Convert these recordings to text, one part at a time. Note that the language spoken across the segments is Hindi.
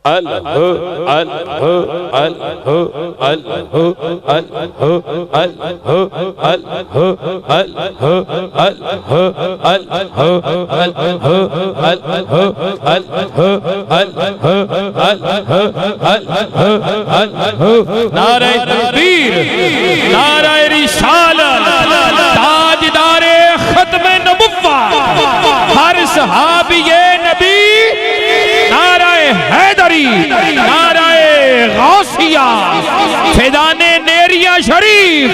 अल्लाह अल्लाह अल्लाह अल्लाह अल्लाह अल्लाह अल्लाह अल्लाह नारे तकबीर, नारे रिसालत, ताजदारे खत्मे नबुव्वत हर सहाबिये नबी, नाराए हैदरी, नाराए गौसिया, फैदाने नेरिया शरीफ,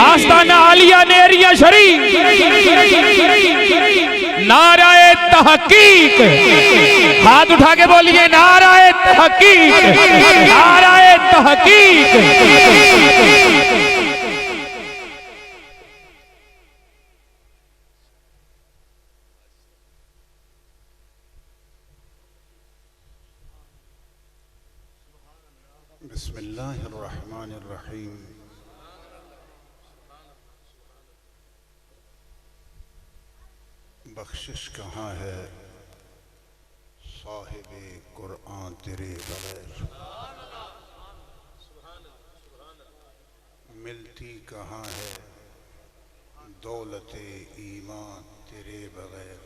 आस्ताना आलिया नेरिया शरीफ, नाराए तहकीक, हाथ उठा के बोलिए नाराए तहकीक, नाराए तहकीक। बिस्मिल्लाहिर्रहमानिर्रहीम। बख्शिश कहाँ है साहिबे कुरआन तेरे बगैर, मिलती कहाँ है दौलते ईमान तेरे बगैर।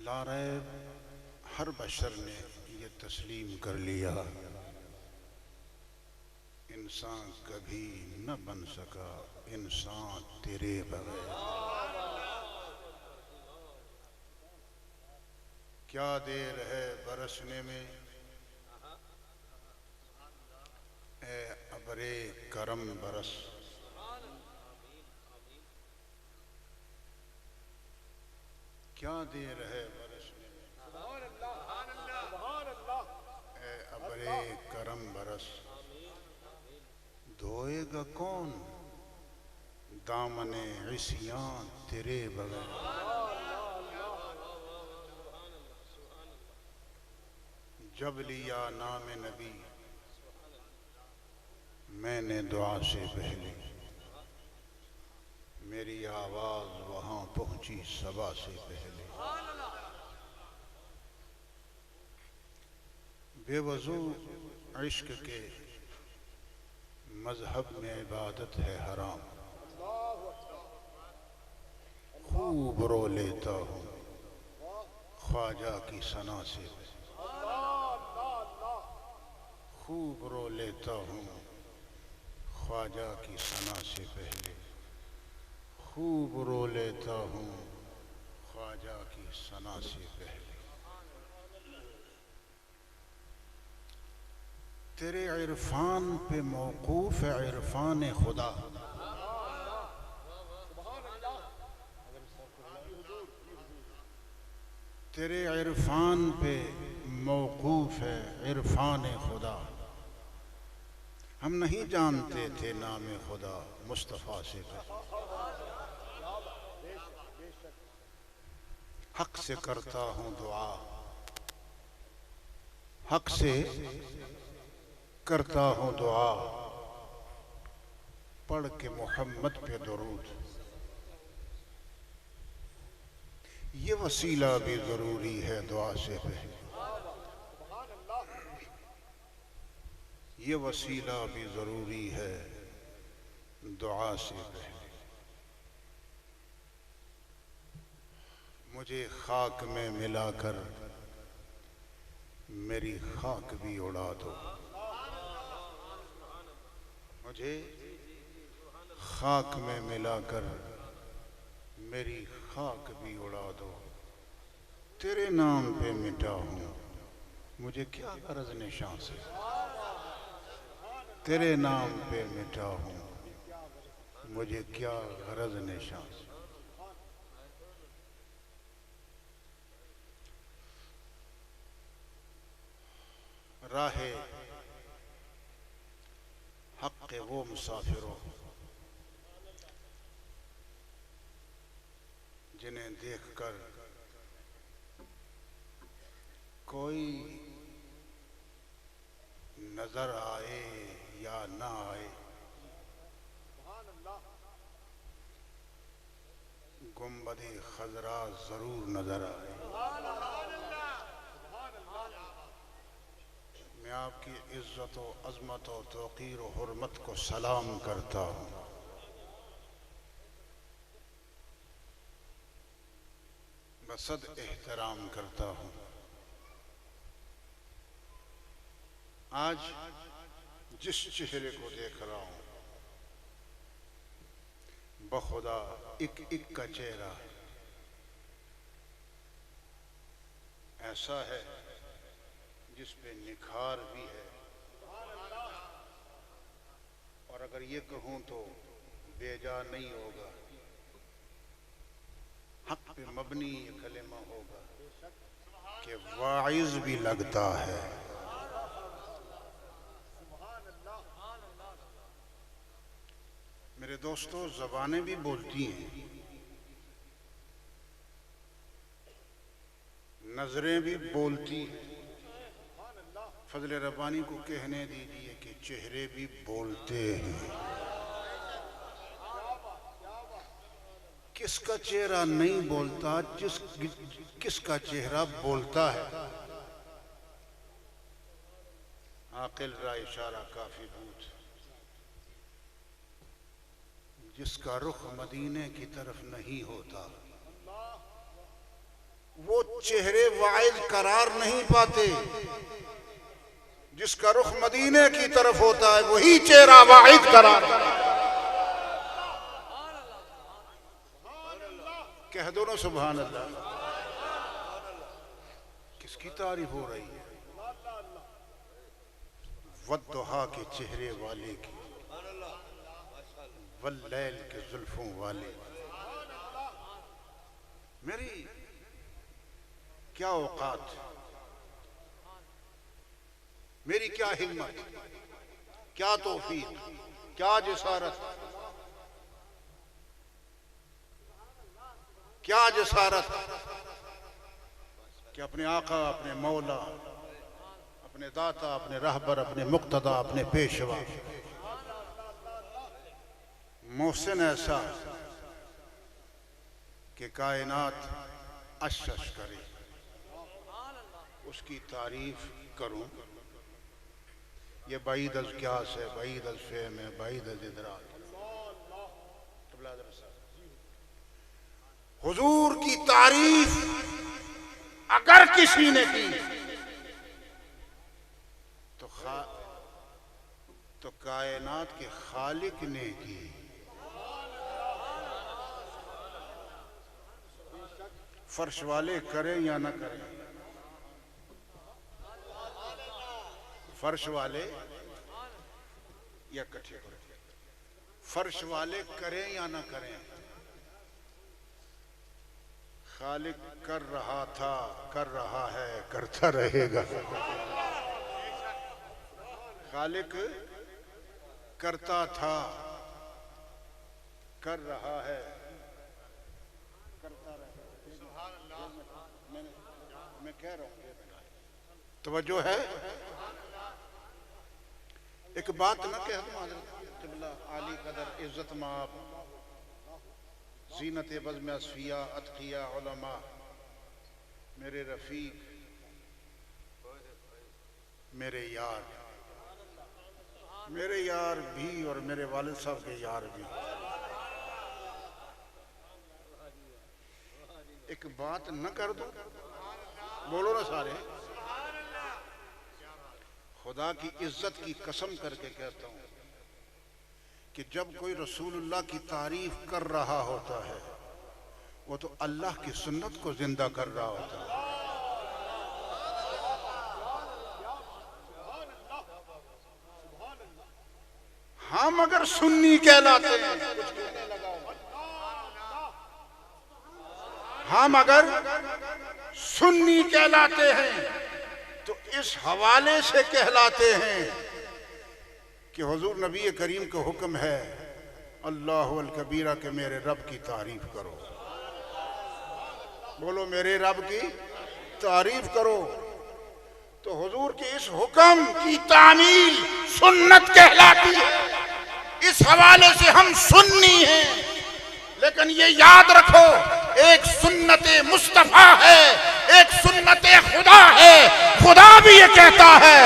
लारैब हर बशर ने ये तस्लीम कर लिया, इंसान कभी न बन सका इंसान तेरे बगैर। क्या देर है बरसने में ए अबरे करम बरस, क्या देर है बरसने में ए अबरे करम बरस। धोएगा कौन दामने इस्यान तेरे बगैर। जब लिया नाम नबी मैंने दुआ से पहले, मेरी आवाज वहां पहुंची सबा से पहले। बेवजू इश्क के मजहब में इबादत है हराम, खूब रो लेता हूँ ख्वाजा की सना से, खूब रो लेता हूँ ख्वाजा की सना से पहले, खूब रो लेता हूँ ख्वाजा की सना से पहले। तेरे इरफान पे मौकूफ है इरफान खुदा, तेरे इरफान पे मौकूफ है इरफान खुदा। हम नहीं जानते थे नाम खुदा मुस्तफ़ा से पहले। हक से करता हूँ दुआ, हक से करता हूँ दुआ, पढ़ के मोहम्मद पे दुरूद। ये वसीला भी जरूरी है दुआ से पहले, ये वसीला भी जरूरी है दुआ से पहले। मुझे खाक में मिलाकर मेरी खाक भी उड़ा दो, मुझे खाक में मिलाकर मेरी खाक भी उड़ा दो। तेरे नाम पे मिटा हूँ मुझे क्या गरज निशान से, तेरे नाम पे मिटा हूँ मुझे क्या गरज निशान से। राहे हक के वो मुसाफिरों जिन्हें देखकर कोई नजर आए या ना आए, गुंबदे खजरा जरूर नजर आए। मैं आपकी इज्जत व अजमत व तौक़ीर व हुर्मत को सलाम करता हूँ। बसद एहतराम करता हूँ। आज जिस चेहरे को देख रहा हूँ, बखुदा एक एक का चेहरा ऐसा है जिस पे निखार भी है, और अगर ये कहूँ तो बेजा नहीं होगा, हक पे मबनी ये कलेमा होगा कि वाइज भी लगता है। मेरे दोस्तों, ज़बानें भी बोलती हैं, नजरें भी बोलती हैं। फजल रब्बानी को कहने दीजिए कि चेहरे भी बोलते हैं। किसका चेहरा नहीं बोलता, किसका चेहरा बोलता है? आकिल रा इशारा काफी बूझ, जिसका रुख मदीने की तरफ नहीं होता, वो चेहरे वाइज करार नहीं पाते। जिसका रुख मदीने की तरफ होता है वही चेहरा वाइज करार। कह दो ना सुभान अल्लाह। किसकी तारीफ हो रही है? वद्दुहा के चेहरे वाले की, वल्लैल के जुल्फों वाले। मेरी क्या औकात, मेरी क्या हिम्मत, क्या तौफीक, क्या जसारत, क्या जसारत कि अपने आका, अपने मौला, अपने दाता, अपने रहबर, अपने मुक्तदा, अपने पेशवा मोहसिन ऐसा कि कायनात अशश करे, उसकी तारीफ करूं। ये बाईद अज क्यास है, बाईद अज फेम है, बाईद अज इदराक। हुजूर की तारीफ अगर किसी ने की तो कायनात के खालिक ने की। फर्श वाले करें या ना करें, फर्श वाले या इकट्ठे करें, फर्श वाले करें या ना करें, खालिक कर रहा था, कर रहा है, करता रहेगा। खालिक करता था, कर रहा है, करता रहेगा। मैं कह रहा हूं, तवज्जो है। एक बात न कह दूं, क़िबला आली कदर इज्जत माप, ज़ीनत बज़्म अस्फ़िया अतक़िया उलमा, मेरे रफ़ीक, मेरे यार भी और मेरे वालिद साहब के यार भी। एक बात न कर दूं, बोलो ना सारे। खुदा की इज्जत की कसम करके कहता हूं कि जब कोई रसूलुल्लाह की तारीफ कर रहा होता है, वो तो अल्लाह की सुन्नत को जिंदा कर रहा होता है। हम अगर सुन्नी कहलाते हैं, हम अगर सुन्नी कहलाते हैं तो इस हवाले से कहलाते हैं कि हुजूर नबी करीम का हुक्म है, अल्लाहु अल कबीरा के मेरे रब की तारीफ करो। बोलो मेरे रब की तारीफ करो। तो हुजूर के इस हुक्म की तामील सुन्नत कहलाती है। इस हवाले से हम सुन्नी हैं। लेकिन ये याद रखो, एक सुन्नत मुस्तफा है, एक सुन्नत खुदा है। खुदा भी ये कहता है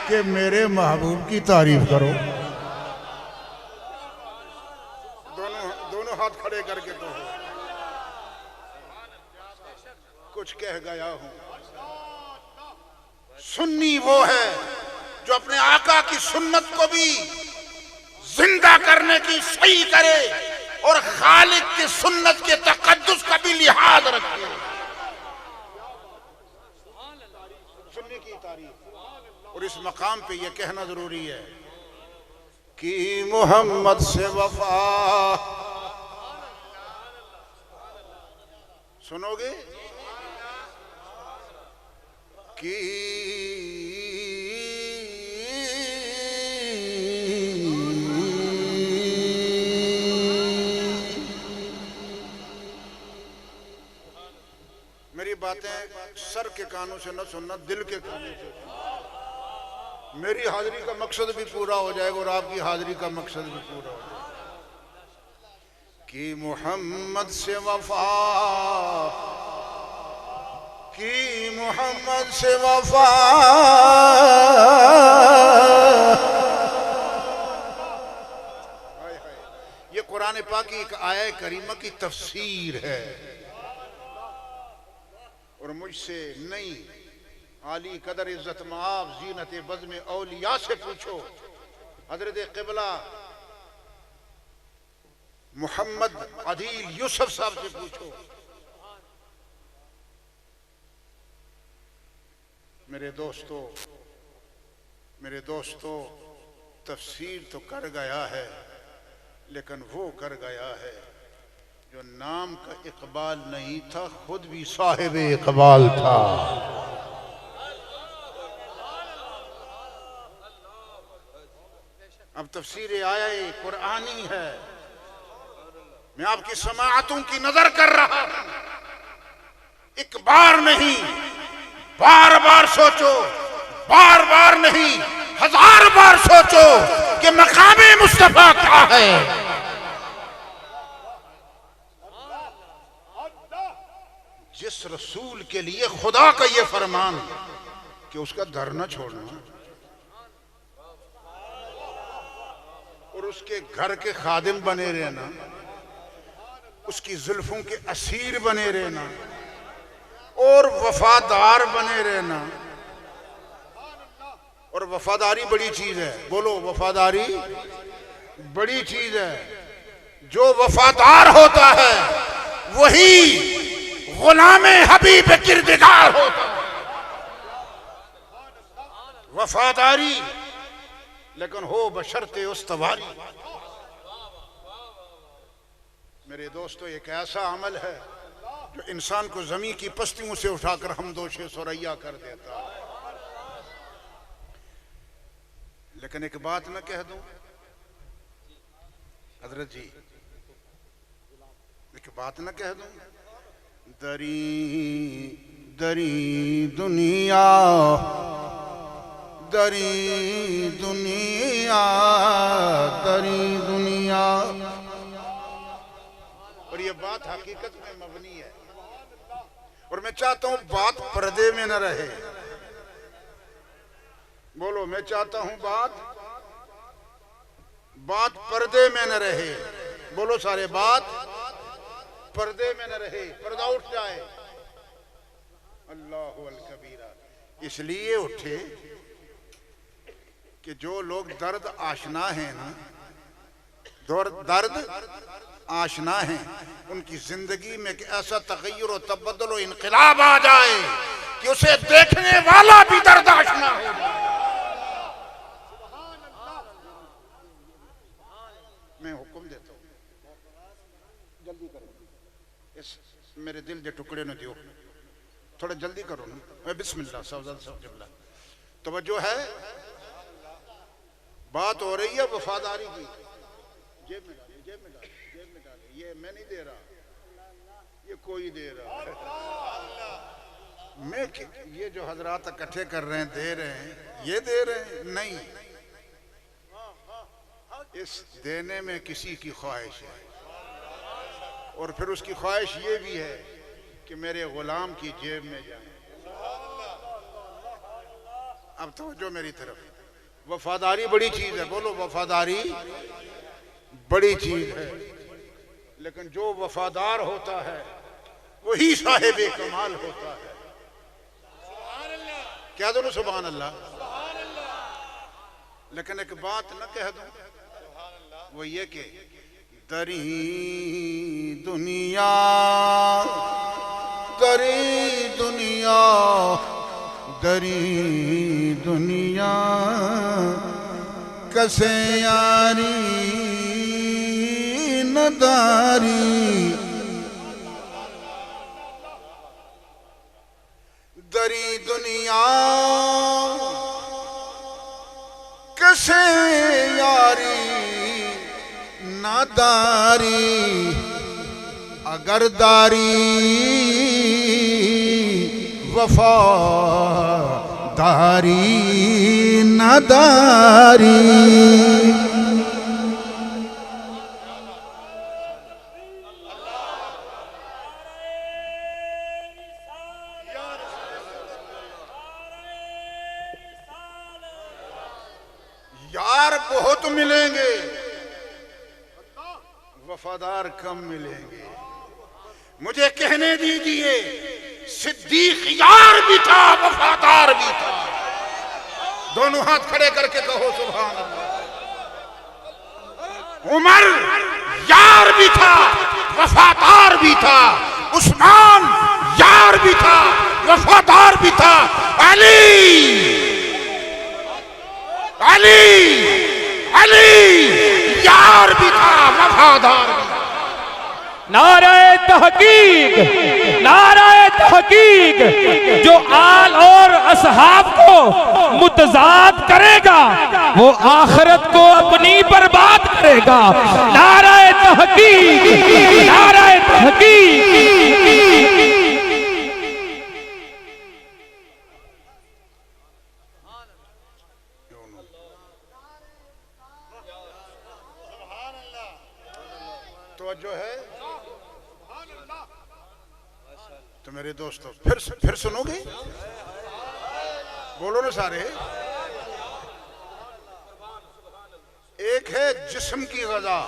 कि मेरे महबूब की तारीफ करो। दोनों हाथ खड़े करके तो कुछ कह गया हूं। सुन्नी वो है जो अपने आका की सुन्नत को भी जिंदा करने की सही करे और खालिद की सुन्नत के तकद्दुस का भी लिहाज रखे। सुन्नी की तारीफ। और इस मकाम पे यह कहना जरूरी है कि मोहम्मद से वफा। सुनोगे कि मेरी बातें सर के कानों से न सुनना, दिल के कानों से सुनना। मेरी हाजिरी का मकसद भी पूरा हो जाएगा और आपकी हाजिरी का मकसद भी पूरा हो जाएगा। कि मोहम्मद से वफा, कि मोहम्मद से वफा, ये कुरान पाक की एक आया करीमा की तफसीर है। और मुझसे नहीं, आली कदर इज्जत माफ जीनत बज़्म औलिया से पूछो, हजरत क़िबला मोहम्मद अदील यूसुफ साहब से पूछो। मेरे दोस्तों तफसीर तो कर गया है, लेकिन वो कर गया है जो नाम का इकबाल नहीं था, खुद भी साहिब इकबाल था। अब तफसीर आया कुरानी है, मैं आपकी समाअतों की नजर कर रहा हूं। एक बार नहीं, बार बार सोचो, बार बार नहीं 1000 बार सोचो कि मकामे मुस्तफा क्या है। जिस रसूल के लिए खुदा का ये फरमान कि उसका दर न छोड़ना और उसके घर के खादिम बने रहना, उसकी जुल्फों के असीर बने रहना और वफादार बने रहना। और वफादारी बड़ी चीज है, बोलो वफादारी बड़ी चीज है। जो वफादार होता है वही गुलामे हबीब किरदार होता है। वफादारी लेकिन हो बशर्ते उस्तवारी। मेरे दोस्तों, एक ऐसा अमल है जो इंसान को जमीन की पस्तियों से उठाकर हमदोशे सुरैया कर देता है। लेकिन एक बात मैं कह दूं हजरत जी, एक बात न कह दूं, दरी दरी दुनिया, दरी दुनिया, दरी दुनिया। और ये बात हकीकत में मबनी है। और मैं चाहता हूं बात पर्दे में न रहे। बोलो, मैं चाहता हूं बात पर्दे में न रहे। बोलो सारे, बात पर्दे में न रहे, पर्दा उठ जाए। अल्लाहु अल कबीरा। इसलिए उठे कि जो लोग दर्द आशना है ना, दर्द आशना है, उनकी जिंदगी में ऐसा तगय्युर और तबद्दुल और इनकलाब आ जाए कि उसे देखने वाला भी दर्द आशना हो जाए। मैं हुक्म देता हूं, जल्दी करो, इस मेरे दिल के टुकड़े न दियो, थोड़ा जल्दी करो ना। बिस्मिल्लाह सवजल्ला। तवज्जो है, बात हो रही है वफादारी की। जेब में डाले, जेब में डाले, जेब में डाले। ये मैं नहीं दे रहा, ये कोई दे रहा है। मैं ये जो हजरात इकट्ठे कर रहे हैं, दे रहे हैं, ये दे रहे हैं नहीं। इस देने में किसी की ख्वाहिश है और फिर उसकी ख्वाहिश ये भी है कि मेरे गुलाम की जेब में जाए। अब तो जो मेरी तरफ वफादारी बड़ी चीज है, बोलो वफादारी बड़ी चीज है, लेकिन जो वफादार होता है वही साहिब कमाल होता है। क्या दोनों सुभान अल्लाह। लेकिन एक बात न कह दूं, वो ये कि दरी दुनिया दरी दुनिया दरी दुनिया कसे यारी नदारी, दरी दुनिया कसे यारी नादारी, अगर दारी वफादारी नादारी। यार बहुत मिलेंगे, वफादार कम मिलेंगे। मुझे कहने दीजिए, सिद्दीक यार भी था, वफादार भी था। दोनों हाथ खड़े करके कहो सुभान अल्लाह। उमर यार भी था, वफादार भी था। उस्मान यार भी था, वफादार भी था। अली अली अली यार भी था, वफादार भी था। नाराए तहकीक, नाराए तहकीक। जो आल और असहाब को मुतजाद करेगा वो आखिरत को अपनी बर्बाद करेगा। नाराए तहकीक, नाराए तहकीक। तो जो है तो मेरे दोस्तों फिर सुनोगे, बोलो ना सारे। एक है जिस्म की ग़ज़ा,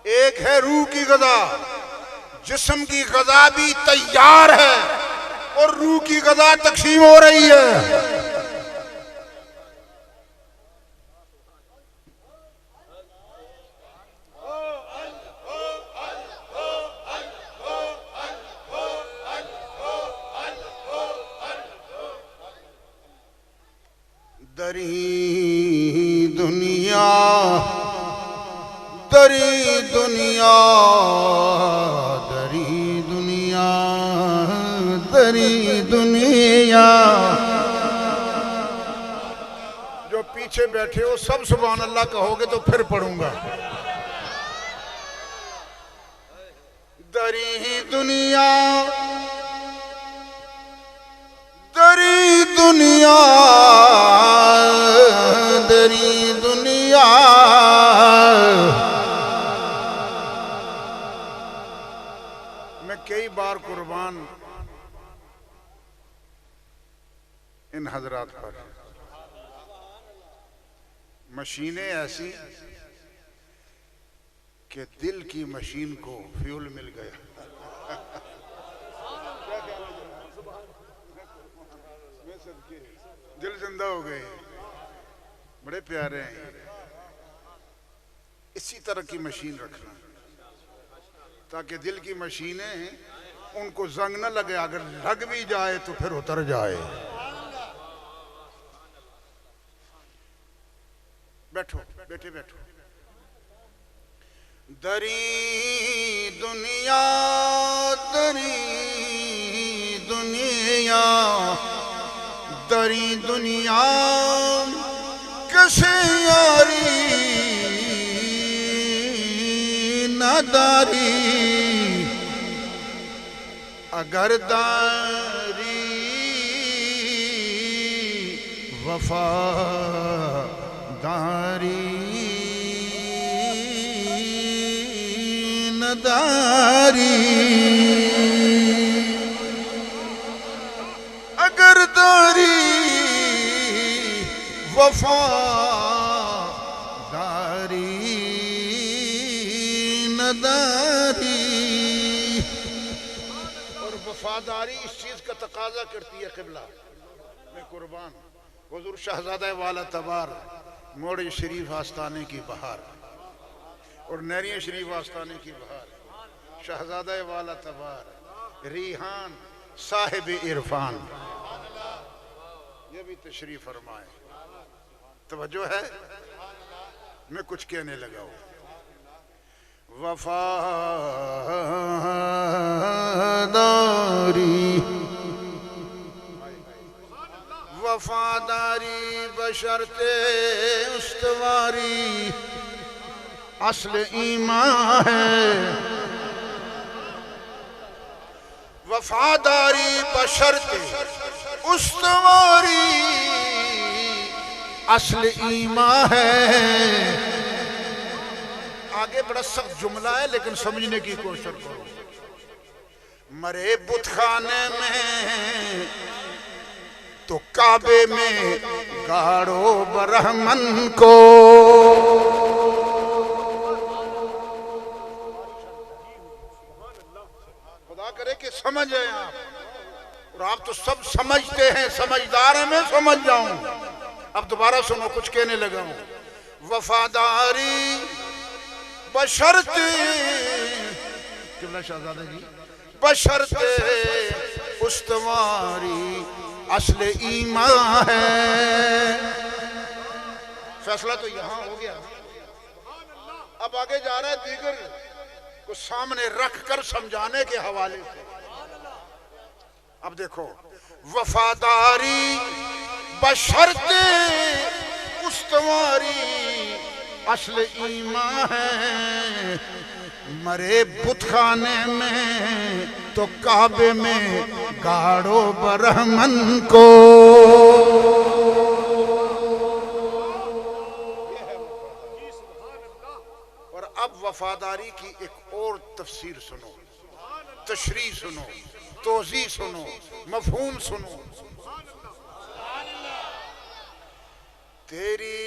एक है रूह की ग़ज़ा। जिस्म की ग़ज़ा भी तैयार है और रूह की ग़ज़ा तक़सीम हो रही है। दरी दुनिया दरी दुनिया दरी दुनिया दरी दुनिया। जो पीछे बैठे हो सब सुभान अल्लाह कहोगे तो फिर पढ़ूंगा। दरी दुनिया दरी दुनिया दरी दुनिया। मैं कई बार कुर्बान इन हजरात पर, मशीनें ऐसी कि दिल की मशीन को फ्यूल मिल गया। दिल जिंदा हो गए, बड़े प्यारे हैं। इसी तरह की मशीन रखना ताकि दिल की मशीनें उनको जंग न लगे, अगर लग भी जाए तो फिर उतर जाए। बैठो बेटे बैठो। दरी दुनिया दरी दुनिया दरी दुनिया कैसे यारी नादारी, अगर दारी वफादारी नदारी, अगर दारी वफादारी नदारी। और वफादारी इस चीज का तकाजा करती है क़िबला में कुर्बान हुजूर शहजादा वाला तबार मोड़ शरीफ आस्ताने की बहार और नरिया शरीफ आस्ताने की बहार शहजादा वाला तबार रिहान साहिब इरफान ये भी तशरीफ फरमाए। तवज्जो है मैं कुछ कहने लगा हूं। वफादारी वफादारी बशर्ते उस्तवारी असल ईमान है। वफादारी बशर्ते उस्तवारी असल ईमान है। आगे बड़ा सख्त जुमला है लेकिन समझने की कोशिश करो। मरे बुतखाने में तो काबे में गाड़ो ब्राह्मण को। खुदा करे कि समझ आए आप और आप तो सब समझते हैं समझदार हैं। मैं समझ जाऊं। अब दोबारा सुनो कुछ कहने लगा हूं। वफादारी बशर्ते किबला शहजादा जी बशर्ते उस्तवारी असल ईमान है। फैसला तो यहां हो गया। अब आगे जा रहा है दीगर को सामने रख कर समझाने के हवाले से। अब देखो वफादारी बशर्ते उस्तवारी असल ईमान है। मरे बुतखाने में तो काबे में गाड़ो ब्राह्मण को। और अब वफादारी की एक और तफसीर सुनो, तशरीह सुनो, तोज़ी सुनो, मफहूम सुनो। तेरी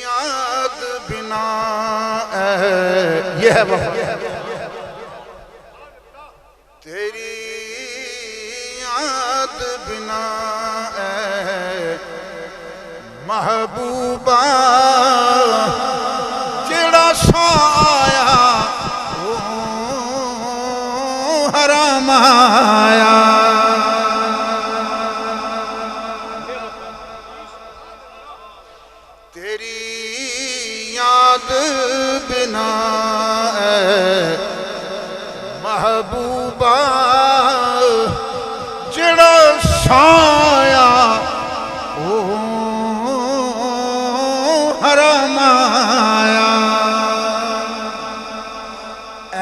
याद बिना यह है तेरी याद बिना महबूबा जेड़ा साया ओ हराम आया। तेरी याद बिना महबूबा जेड़ा साया ओ हराम आया।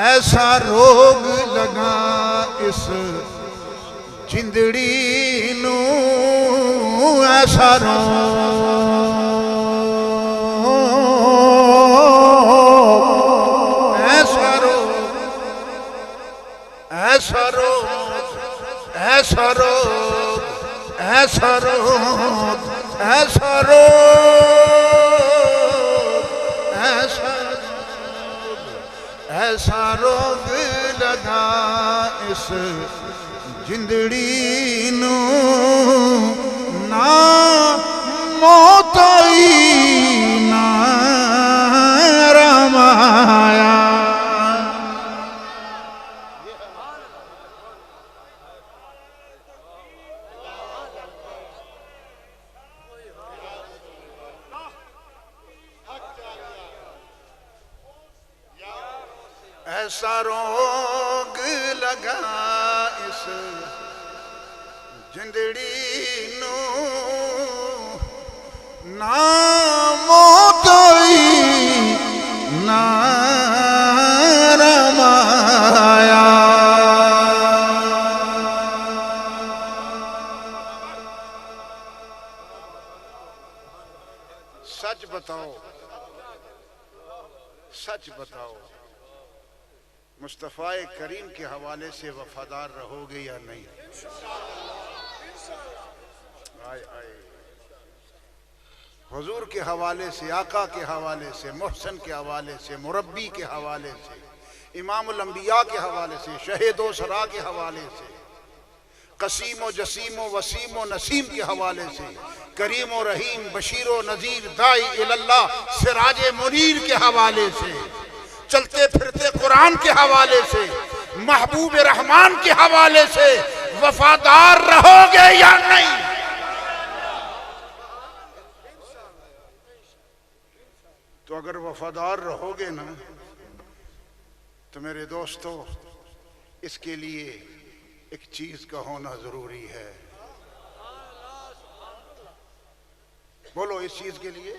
ऐसा रोग लगा इस जिंदड़ी नू ऐसा ऐसा रोग ऐसा रोग ऐसा रोग ऐसा रोग ऐसा ऐसा रोग लगा इस जिंदड़ी नू ना मौत आई ना रामाया। ऐसा रोग लगा इस जिंदड़ी नू ना मौत आई ना रमाया। सच बताओ सच बताओ मुस्तफ़ा करीम के हवाले से वफादार रहोगे या नहीं? आए आए हुजूर के हवाले से, आका के हवाले से, मोहसन के हवाले से, मुरब्बी के हवाले से, इमामुल अंबिया के हवाले से, शहीदो सरा के हवाले से, कसीमो जसीमो वसीमो नसीम के हवाले से, करीमो रहीम बशीरो नजीर दाई इल्लाह सिराजे मुनीर के हवाले से, चलते फिरते कुरान के हवाले से, महबूब रहमान के हवाले से वफादार रहोगे या नहीं? तो अगर वफादार रहोगे ना तो मेरे दोस्तों, इसके लिए एक चीज का होना जरूरी है। बोलो, इस चीज के लिए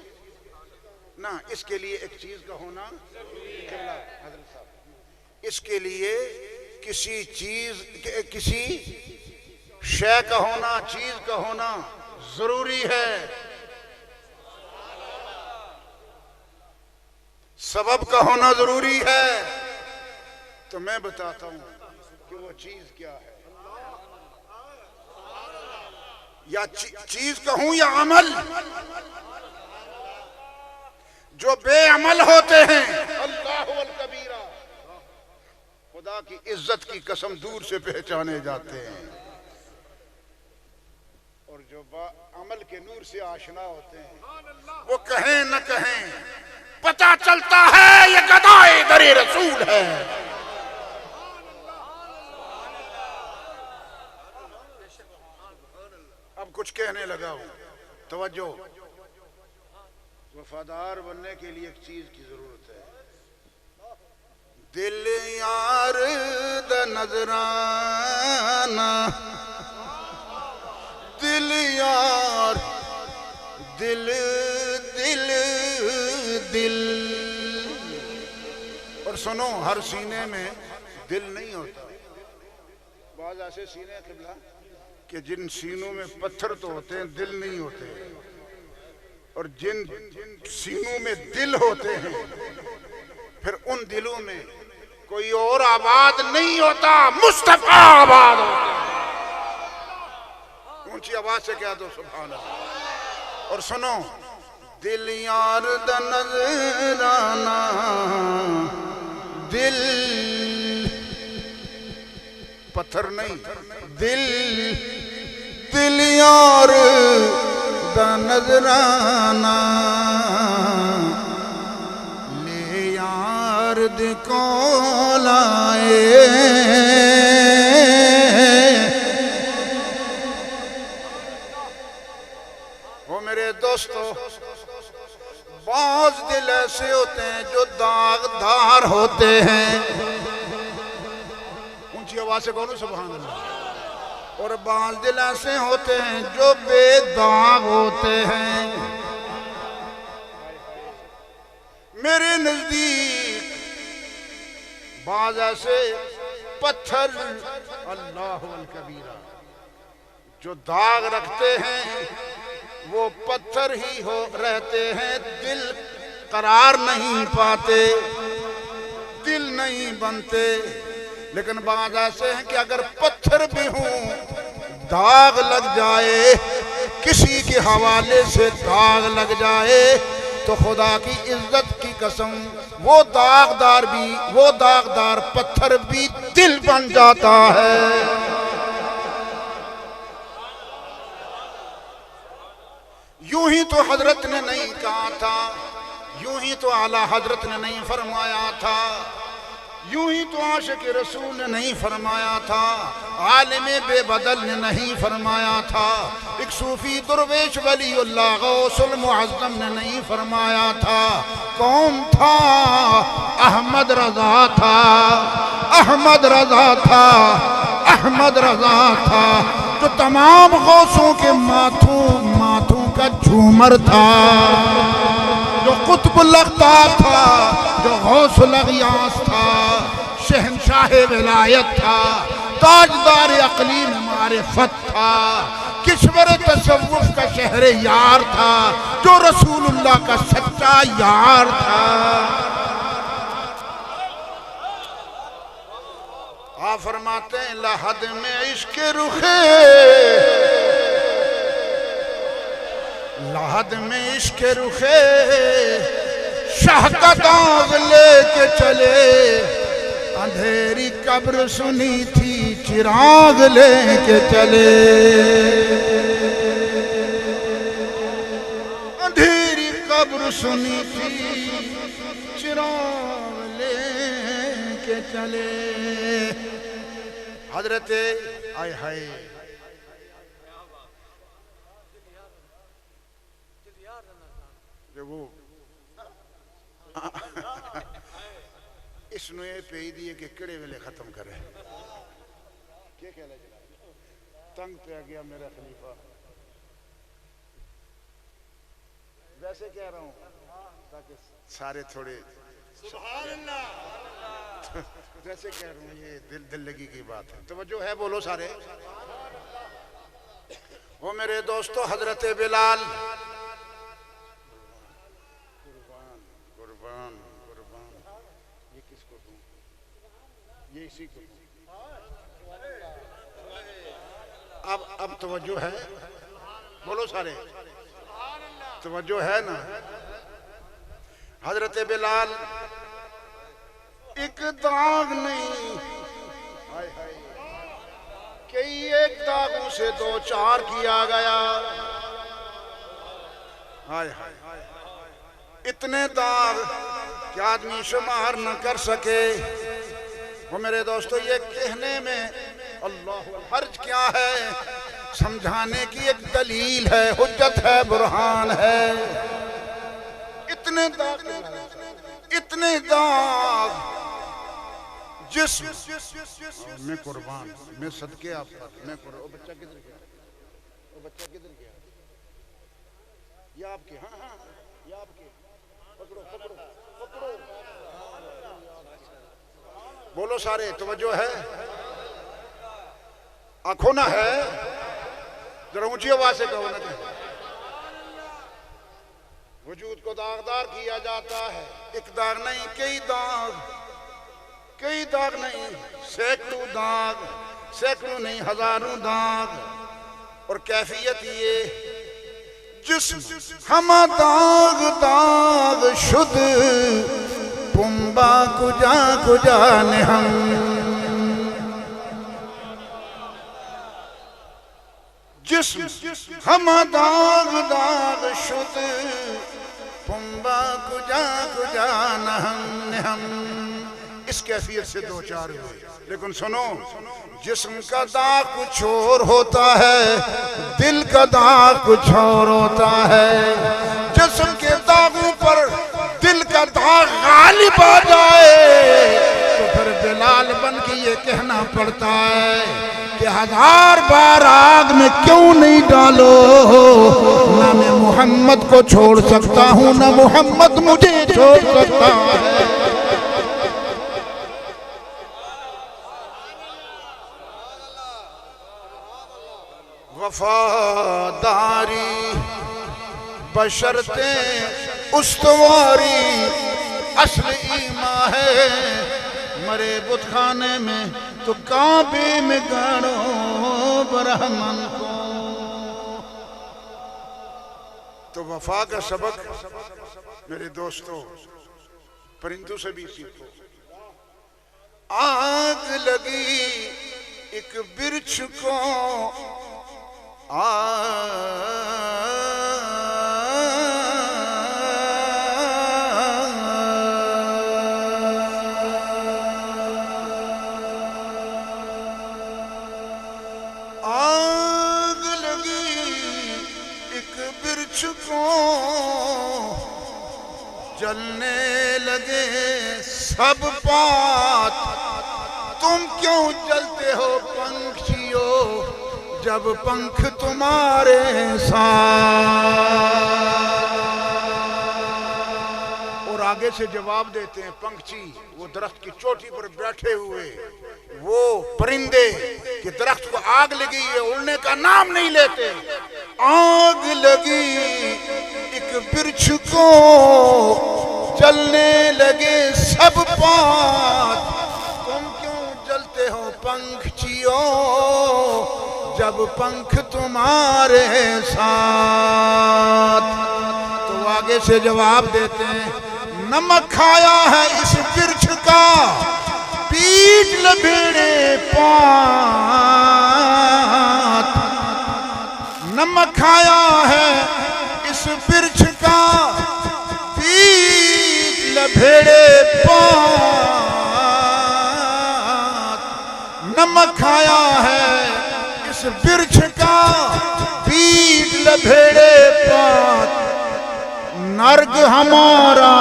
ना, इसके लिए एक चीज का होना, इसके लिए किसी चीज, किसी शय का होना, चीज का होना जरूरी है। सबब का होना जरूरी है। तो मैं बताता हूं कि वो चीज क्या है, या चीज कहूं या अमल। जो बेअमल होते हैं, अल्लाहु अल कबीरा, खुदा की इज्जत की कसम दूर से पहचाने जाते हैं, और जो अमल के नूर से आशना होते हैं, वो कहें न कहें पता चलता है ये गदाए दरे रसूल है। अब कुछ कहने लगा हूं, तवज्जो। वफादार बनने के लिए एक चीज की जरूरत है। दिल यार द नजराना, दिल यार, दिल दिल दिल। और सुनो, हर सीने में दिल नहीं होता। बाज ऐसे सीने किबला कि जिन सीनों में पत्थर तो होते हैं, दिल नहीं होते, और जिन सीनों में दिल होते हैं, फिर उन दिलों में कोई और आबाद नहीं होता, मुस्तफा आबाद होता है। ऊंची आवाज से कह दो सुभान अल्लाह। और सुनो, दिल यार द नजराना, दिल पत्थर नहीं, दिल दिल यार द नजराना, ले यार द को लाए। वो मेरे दोस्तों, बाज दिल ऐसे होते हैं जो दागदार होते हैं। ऊंची आवाज से बोलो सुभान अल्लाह। और बाज दिल ऐसे होते हैं जो बेदाग होते हैं। मेरे नजदीक बाज ऐसे पत्थर, अल्लाह अल कबीरा, जो दाग रखते हैं, वो पत्थर ही हो रहते हैं, दिल करार नहीं पाते, दिल नहीं बनते। लेकिन बात ऐसे हैं कि अगर पत्थर भी हूं, दाग लग जाए, किसी के हवाले से दाग लग जाए, तो खुदा की इज्जत की कसम, वो दागदार पत्थर भी दिल बन जाता है। यूं ही तो हजरत ने नहीं कहा था, यूं ही तो आला हजरत ने नहीं फरमाया था, यूं ही तो आशिक रसूल ने नहीं फरमाया था, आलिम बेबदल ने नहीं फरमाया था, एक सूफी दुर्वेश वलीउल्लाह गौसुल मुअज्जम ने नहीं फरमाया था। कौन था? अहमद रजा था, अहमद रजा था, अहमद रजा था, जो तमाम गौसों के माथों का झूमर था, जो कुतुबुल अक़ताब था, जो गौसुल अग़ियास था, शहंशाह विलायत था, ताजदार अक़लीम मारिफत था, किश्वर तसव्वुफ़ का शहर यार था, जो रसूलुल्लाह का सच्चा यार था। आप फरमाते हैं, लहद में इश्क़ रुखे, lahad में इश्क रुखे शाह का दाग लेके चले, अंधेरी कब्र सुनी थी चिराग लेके चले, अंधेरी कब्र सुनी थी चिराग लेके चले। हजरत आय हाय जो वो इसने पे दिए कि किड़े वेले खत्म करे क्या कह लगे तंग पे आ गया मेरा खलीफा। वैसे कह रहा हूं ताकि सारे थोड़े सुभान अल्लाह वैसे कह रहा हूं, ये दिल लगी की बात है। तवज्जो है, बोलो सारे। वो मेरे दोस्तों हजरत बिलाल ये इसी को अब तवज्जो है, बोलो सारे, तवज्जो है ना। हजरत बिलाल एक दाग नहीं, हाय हाय कई एक दागों से दो चार किया गया, हाय हाय इतने दाग कि आदमी शुमार न कर सके। वो मेरे दोस्तों ये कहने में अल्लाह हर्ज क्या है, समझाने की एक दलील है, हुज्जत है, बुरहान है। इतने दाग जिस मैं कुर्बान, मैं सदके आपका, मैं वो बच्चा किधर गया, वो बच्चा किधर गया, ये आपके, हाँ हाँ ये आपके, पकड़ो पकड़ो पकड़ो, बोलो सारे, तवज्जो है, आंखों ना है, जरा ऊंची आवाज से कहो ना। वजूद को दागदार किया जाता है, एक दाग नहीं कई दाग नहीं, सैकड़ों दाग, सैकड़ों नहीं हजारों दाग। और कैफियत ये जिस्म हम दाग शुद्ध पुंबा कुजा ने हम, जिस्म हम दाग शुद्ध पुंबा कुजा न हम। इस कैफियत से दो चार हुए, लेकिन सुनो, जिस्म का दाग कुछ और होता है, दिल का दाग कुछ और होता है। जिस्म के दागों पर दिल का दाग गालिब आ जाए तो फिर बिलाल बन के ये कहना पड़ता है कि 1000 बार आग में क्यों नहीं डालो, ना मैं मोहम्मद को छोड़ सकता हूँ, ना मोहम्मद मुझे छोड़ सकता है। वफादारी बशर्ते उस्तवारी असल ईमान है, मरे बुतखाने में तो काबे में गाड़ो ब्राह्मण को। तो वफा का सबक मेरे दोस्तों परिंदों से भी सीखो। आग लगी एक बिरछ को, आग लगी एक बिरछ को, जलने लगे सब पात, तुम क्यों जलते हो पंछियों जब पंख तुम्हारे साथ। और आगे से जवाब देते हैं पंछी, वो दरख्त की चोटी पर बैठे हुए वो परिंदे कि दरख्त को आग लगी है, उड़ने का नाम नहीं लेते। आग लगी एक बिरछ को, जलने लगे सब पात, तुम क्यों जलते हो पंछियों जब अब पंख तुम्हारे साथ। तो आगे से जवाब देते हैं, नमक खाया है इस वृक्ष का, पीठ लबेड़े पात। नमक खाया है इस वृक्ष का, पीठ लबेड़े पात। नमक खाया है इस वृक्ष का, पीठ लबेड़े पात। नर्क हमारा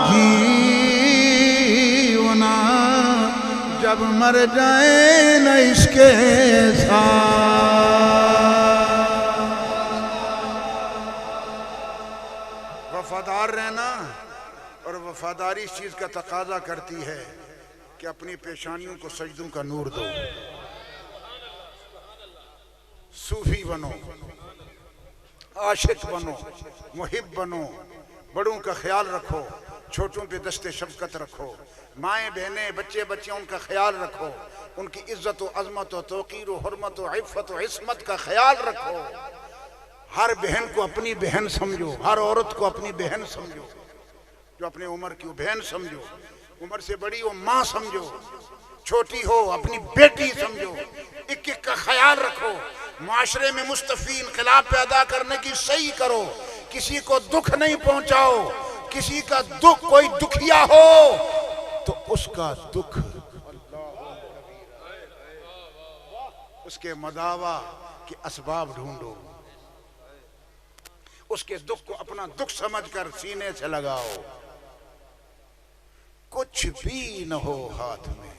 जीवना, जब मर जाए न इसके साथ। वफादार रहना, और वफादारी इस चीज का तकाजा करती है कि अपनी पेशानियों को सजदों का नूर दो। सूफी बनो, आशिक बनो, मुहिब बनो, बड़ों का ख्याल रखो, छोटों पे दस्ते शफकत रखो, माएँ बहनें बच्चे बच्चियाँ उनका ख्याल रखो, उनकी इज्जत व अजमत व तौकीर व हुर्मत व इफ़्फ़त व इस्मत का ख्याल रखो। हर बहन को अपनी बहन समझो, हर औरत को अपनी बहन समझो, जो अपने उम्र की हो बहन समझो, उम्र से बड़ी हो माँ समझो, छोटी हो अपनी बेटी समझो। एक एक का ख्याल रखो, माशरे में मुस्तफ़ी इनकलाब पैदा करने की सही करो, किसी को दुख नहीं पहुंचाओ। किसी का दुख, कोई दुखिया हो तो उसका दुख, उसके मदावा के असबाब ढूंढो, उसके दुख को अपना दुख समझकर सीने से लगाओ। कुछ भी न हो हाथ में,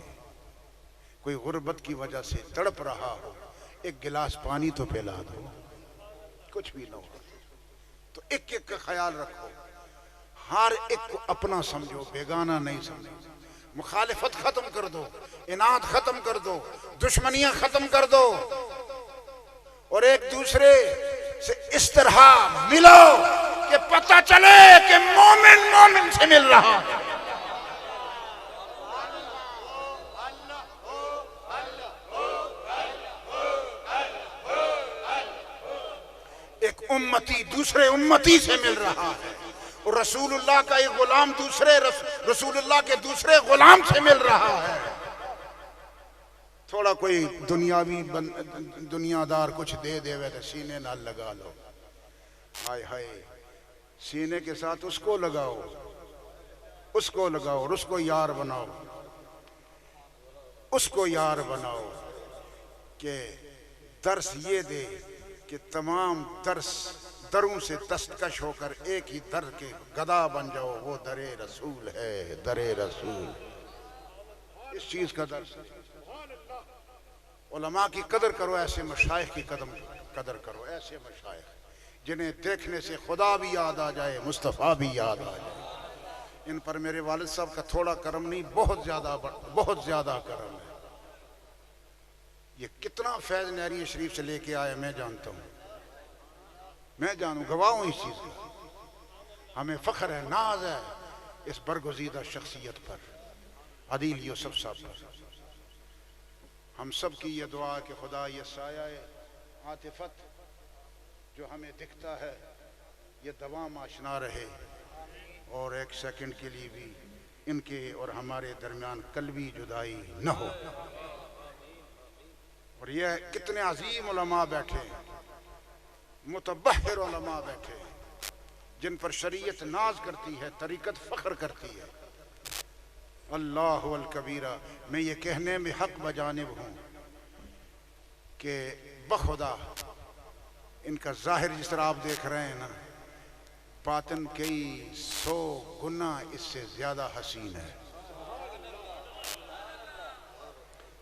कोई गुर्बत की वजह से तड़प रहा हो, एक गिलास पानी तो पिला दो। कुछ भी न हो तो एक एक का ख्याल रखो, हर एक को अपना समझो, बेगाना नहीं समझो। मुखालिफत खत्म कर दो, इनाद खत्म कर दो, दुश्मनियां खत्म कर दो, और एक दूसरे से इस तरह मिलो कि पता चले कि मोमिन मोमिन से मिल रहा है। एक उम्मती दूसरे उम्मती से मिल रहा है, और रसूलुल्लाह का एक गुलाम दूसरे रसूलुल्लाह के दूसरे गुलाम से मिल रहा है। थोड़ा कोई दुनियादार कुछ दे देवे तो सीने नाल लगा लो, हाय हाय, सीने के साथ उसको लगाओ, उसको लगाओ, और उसको यार बनाओ, उसको यार बनाओ कि दर्स ये दे कि तमाम दरों से दस्तकश होकर एक ही दर के गदा बन जाओ। वो दरे रसूल है, दरे रसूल। इस चीज का दर्स, उलमा की कदर करो, ऐसे मशाइख की कदर करो, ऐसे मशाइख जिन्हें देखने से खुदा भी याद आ जाए, मुस्तफ़ा भी याद आ जाए। इन पर मेरे वालिद साहब का थोड़ा करम नहीं, बहुत ज्यादा करम है। ये कितना फैज नहरी शरीफ से लेके आए मैं जानता हूँ, मैं जानू, गवाह हूँ इस चीज का। हमें फख्र है, नाज है इस बरगुज़ीदा शख्सियत पर, अदील यूसुफ साहब पर। हम सब की ये दुआ कि खुदा ये साया आतिफत जो हमें दिखता है ये दवाम आशना रहे, और एक सेकंड के लिए भी इनके और हमारे दरमियान कल्बी जुदाई न हो। और ये कितने अजीम उलमा बैठे, मुतबहिर उलमा बैठे, जिन पर शरीयत नाज करती है, तरीकत फख्र करती है। अल्लाह वल कबीरा। मैं ये कहने में हक बजानिब हूँ कि बखुदा इनका जाहिर जिस तरह आप देख रहे हैं ना, बातिन कई 100 गुना इससे ज्यादा हसीन है।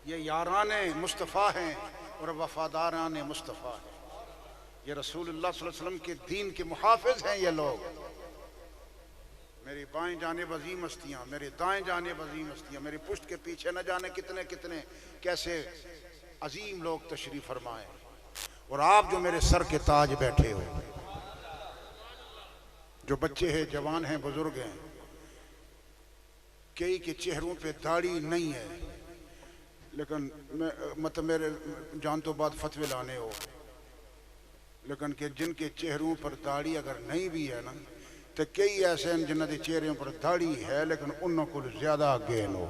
ये याराने मुस्तफ़ा हैं और वफादाराने मुस्तफ़ा हैं। ये रसूलुल्लाह सल्लल्लाहु अलैहि वसल्लम के दीन के मुहाफिज हैं ये लोग। मेरी बाएं जाने अज़ीम हस्तियाँ, मेरे दाएं जाने अज़ीम हस्तियाँ, मेरी पुश्त के पीछे न जाने कितने कितने कैसे अजीम लोग तशरीफ फरमाए, और आप जो मेरे सर के ताज बैठे हो, जो बच्चे हैं, जवान हैं, बुजुर्ग हैं, कई के चेहरों पे दाढ़ी नहीं है, लेकिन मतलब मेरे जान तो बाद फतवे लाने हो, लेकिन कि जिनके चेहरों पर दाढ़ी अगर नहीं भी है ना, तो कई ऐसे हैं जिन्होंने चेहरों पर दाढ़ी है लेकिन उन्होंने को ज्यादा गेन हो।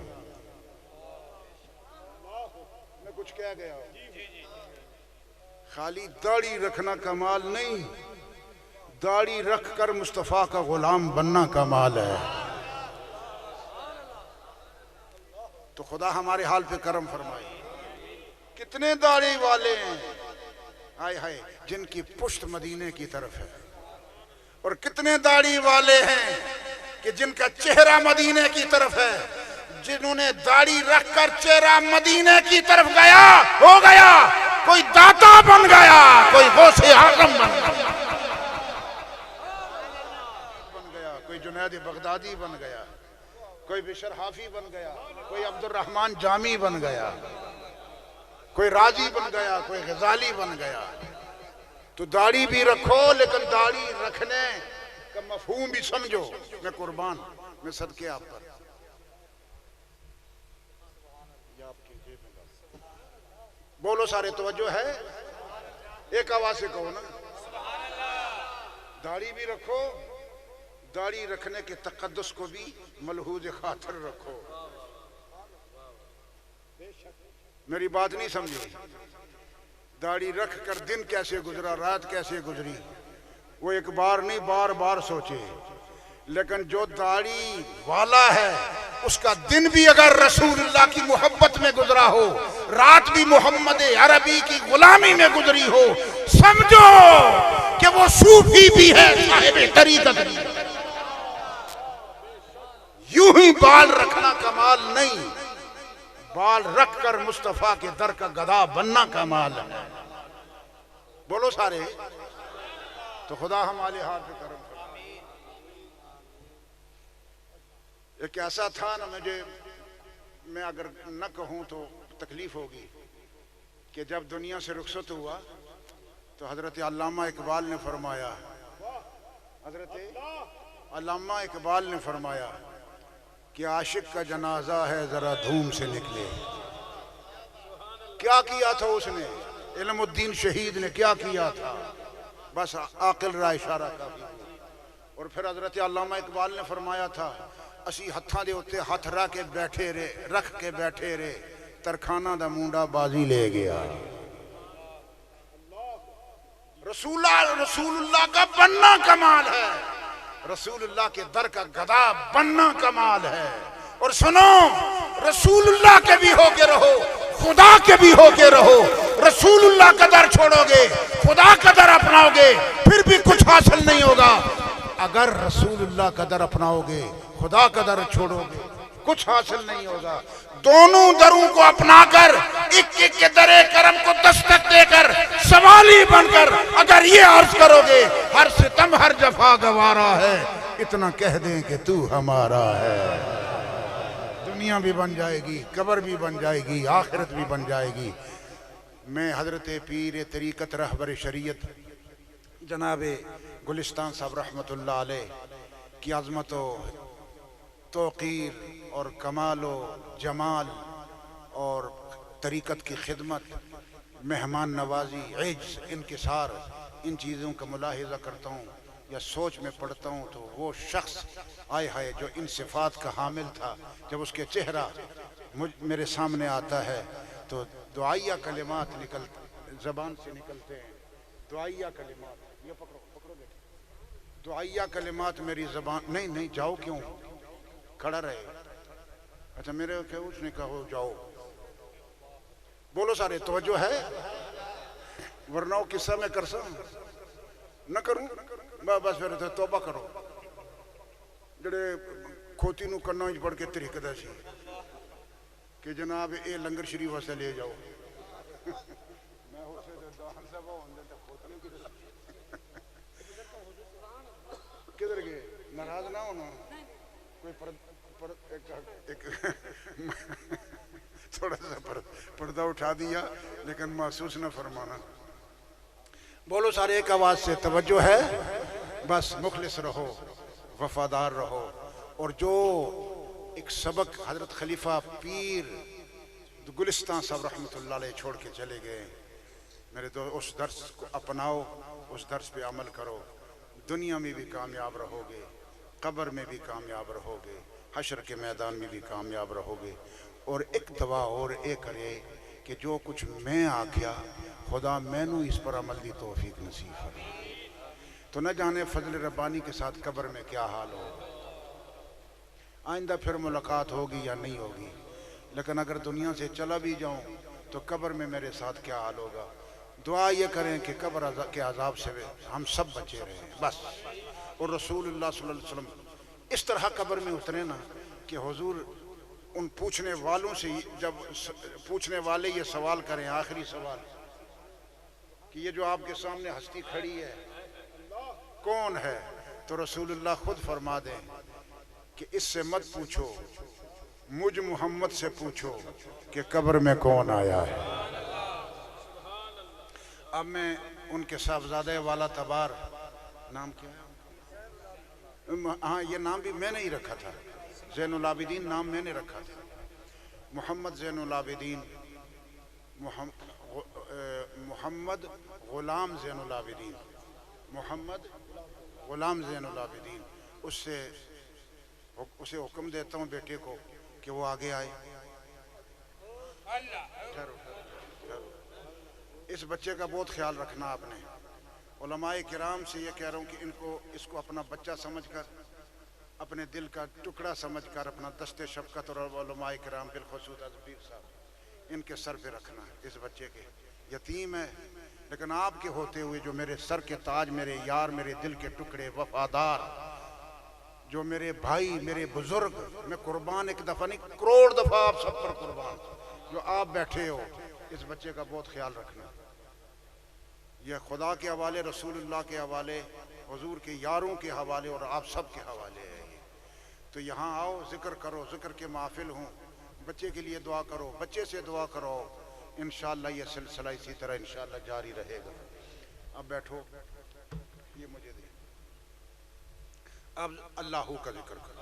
मैं कुछ कह गया, खाली दाढ़ी रखना कमाल नहीं, दाढ़ी रखकर मुस्तफा का गुलाम बनना कमाल है। तो खुदा हमारे हाल पे करम फरमाए। कितने दाढ़ी वाले हैं हाय हाय जिनकी पुश्त मदीने की तरफ है, और कितने दाढ़ी वाले हैं कि जिनका चेहरा मदीने की तरफ है। जिन्होंने दाढ़ी रखकर चेहरा मदीने की तरफ गया हो गया, कोई दाता बन गया, कोई गौसे आजम बन गया, कोई जुनैद बगदादी बन गया, कोई बिशर हाफी बन गया, कोई अब्दुल रहमान जामी बन गया, कोई राजी बन गया, कोई गजाली बन गया। तो दाढ़ी भी रखो, लेकिन दाढ़ी रखने का मफहूम भी समझो। मैं कुर्बान, मैं सदके आप पर। बोलो सारे, तवज्जो है? एक आवाज से कहो ना, दाढ़ी भी रखो, दाढ़ी रखने के तकद्दुस को भी मलहूज खातिर रखो। मेरी बात नहीं समझी? दाढ़ी रख कर दिन कैसे गुजरा, रात कैसे गुजरी, वो एक बार नहीं बार बार सोचे। लेकिन जो दाढ़ी वाला है उसका दिन भी अगर रसूलुल्लाह की मोहब्बत में गुजरा हो, रात भी मोहम्मद अरबी की गुलामी में गुजरी हो, समझो कि वो सूफी भी है, साहिब तरीकत भी। यूं ही बाल रखना कमाल नहीं, बाल रखकर मुस्तफा के दर का गदा बनना कमाल है। बोलो सारे। तो खुदा हमारे हाथ पे करम। एक ऐसा था ना, मैं अगर न कहूं तो तकलीफ होगी, कि जब दुनिया से रुखसत हुआ तो हजरत अल्लामा इकबाल ने फरमाया, हजरत अल्लामा इकबाल ने फरमाया कि आशिक का जनाजा है जरा धूम से निकले। क्या किया था उसने? इल्मुद्दीन शहीद ने क्या किया था? बस आकिल रा इशारा काफी। और फिर हजरत अल्लामा इकबाल ने फरमाया था, असी हत्थां दे उत्ते हथ रख के बैठे रहे, तरखाना दा मुंडा बाजी ले गया। रसूलुल्लाह का बनना कमाल है, रसूलुल्लाह के दर का गदा बनना कमाल है। और सुनो, रसूलुल्लाह के भी होके रहो, खुदा के भी होके रहो। रसूलुल्लाह का दर छोड़ोगे, खुदा का दर अपनाओगे, फिर भी कुछ हासिल नहीं होगा। अगर रसूलुल्लाह का दर अपनाओगे, खुदा का दर छोड़ोगे, कुछ हासिल नहीं होगा। दोनों दरों को अपनाकर, एक एक के दरे करम को दस्तक देकर, सवाली बनकर अगर ये अर्ज करोगे, हर सितम हर जफा गवारा है, इतना कह दें कि तू हमारा है, दुनिया भी बन जाएगी, कब्र भी बन जाएगी, आखिरत भी बन जाएगी। मैं हजरत पीर तरीकत रहबर शरीयत जनाबे गुलिस्तान साहब रहमतुल्लाह अलैह की अज़मत तौक़ीर और कमालो जमाल और तरीक़त की खिदमत, मेहमान नवाजी, इज्ज़, इनकिसार, इन चीज़ों का मुलाहिज़ा करता हूँ या सोच में पढ़ता हूँ, तो वो शख्स आए हाय जो इन सिफ़ात का हामिल था, जब उसके चेहरा मेरे सामने आता है तो दुआइया कलिमात ज़बान से निकलते हैं। दुआइया कलिमात, ये पकड़ो बेटा, दुआइया कलिमात मेरी ज़बान। नहीं जाओ, क्यों खड़ा रहे? अच्छा, मेरे क्या उसने कहो जाओ। बोलो सारे, तवज्जो है? वरना वो किस्सा मैं कर न करूं, बस फिर तो तौबा करो। जड़े खोती नूं कन्ना च पड़ के तरीकदा सी कि जनाब ये लंगर शरीफ वास्ते ले जाओ। मैं उसे दान सभा होंदे ते खोती किधर गए? नाराज ना होना, कोई एक थोड़ा सा पर्दा उठा दिया, लेकिन महसूस न फरमाना। बोलो सारे एक आवाज से, तवज्जो है? बस मुखलिस रहो, वफादार रहो। और जो एक सबक हजरत खलीफा पीर तो गुलिस्तान साहब रहमतुल्लाह अलैह छोड़ के चले गए। मेरे दोस्त उस दर्स को अपनाओ, उस दर्स पे अमल करो, दुनिया में भी कामयाब रहोगे, कब्र में भी कामयाब रहोगे, हशर के मैदान में भी कामयाब रहोगे। और एक दवा और एक करे कि जो कुछ मैं आख्या खुदा मैनू इस पर अमल की तौफीक नसीब फरमाए। तो न जाने फजल रब्बानी के साथ कब्र में क्या हाल होगा, आइंदा फिर मुलाकात होगी या नहीं होगी। लेकिन अगर दुनिया से चला भी जाऊं तो कब्र में मेरे साथ क्या हाल होगा। दुआ ये करें कि कब्र के अजाब से हम सब बचे रहें बस। और रसूलुल्लाह सल्लल्लाहु अलैहि वसल्लम इस तरह कब्र में उतरे ना कि हुजूर उन पूछने वालों से, जब पूछने वाले ये सवाल करें, आखिरी सवाल कि ये जो आपके सामने हस्ती खड़ी है कौन है, तो रसूलुल्लाह खुद फरमा दें कि इससे मत पूछो, मुझ मोहम्मद से पूछो कि कब्र में कौन आया है। अब मैं उनके साहबजादे वाला तबार, नाम क्या है, हाँ ये नाम भी मैंने ही रखा था, ज़ैनुल आबिदीन नाम मैंने रखा था, मोहम्मद ज़ैनुल आबिदीन, मोहम्मद ग़ुलाम ज़ैनुल आबिदीन, मोहम्मद ग़ुलाम ज़ैनुल आबिदीन। उसे हुक्म देता हूँ बेटे को कि वो आगे आए। ठहरो, इस बच्चे का बहुत ख्याल रखना आपने। उलमाए किराम से ये कह रहा हूँ कि इसको अपना बच्चा समझकर, अपने दिल का टुकड़ा समझकर अपना दस्ते शफ़क़त और उलमाए किराम बिलखुसूस अज़मीर साहब इनके सर पे रखना है। इस बच्चे के यतीम है, लेकिन आपके होते हुए जो मेरे सर के ताज, मेरे यार, मेरे दिल के टुकड़े, वफादार, जो मेरे भाई, मेरे बुजुर्ग, मैं कुर्बान एक दफ़ा नहीं करोड़ दफ़ा आप सब पर कुर्बान, जो आप बैठे हो, इस बच्चे का बहुत ख्याल रखना। यह खुदा के हवाले, रसूलुल्लाह के हवाले, हुजूर के यारों के हवाले और आप सब के हवाले है। तो यहाँ आओ, जिक्र करो, जिक्र के महफिल हूँ, बच्चे के लिए दुआ करो, बच्चे से दुआ करो। इंशाअल्लाह ये सिलसिला इसी तरह इंशाअल्लाह जारी रहेगा। अब बैठो, ये मुझे दे। अब अल्लाह का जिक्र करो।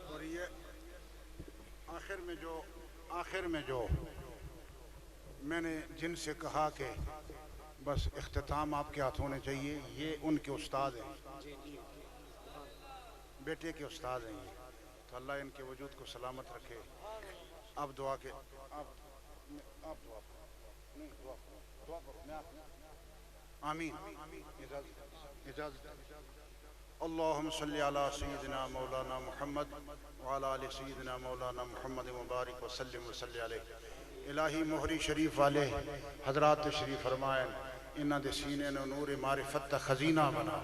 और ये आखिर में जो मैंने जिनसे कहा कि बस इख्तिताम आपके हाथ होने चाहिए, ये उनके उस्ताद हैं, बेटे के उस्ताद हैं ये। तो अल्लाह इनके वजूद को सलामत रखे। आप दुआ के आप दुआ करो, नहीं दुआ करो, मैं आमीन। इजाज़त अल्लाहुम्मा सल्ली अला सय्यिदिना मौलाना मुहम्मद व अला आलि सय्यिदिना मौलाना मुहम्मद मुबारक व सल्लिम व सल्ली अलैहि। इलाही मोहरी शरीफ वाले हजरात तशरीफ फरमाएं, इन्हां दे सीने ने नूर मारिफत दा खजीना बना।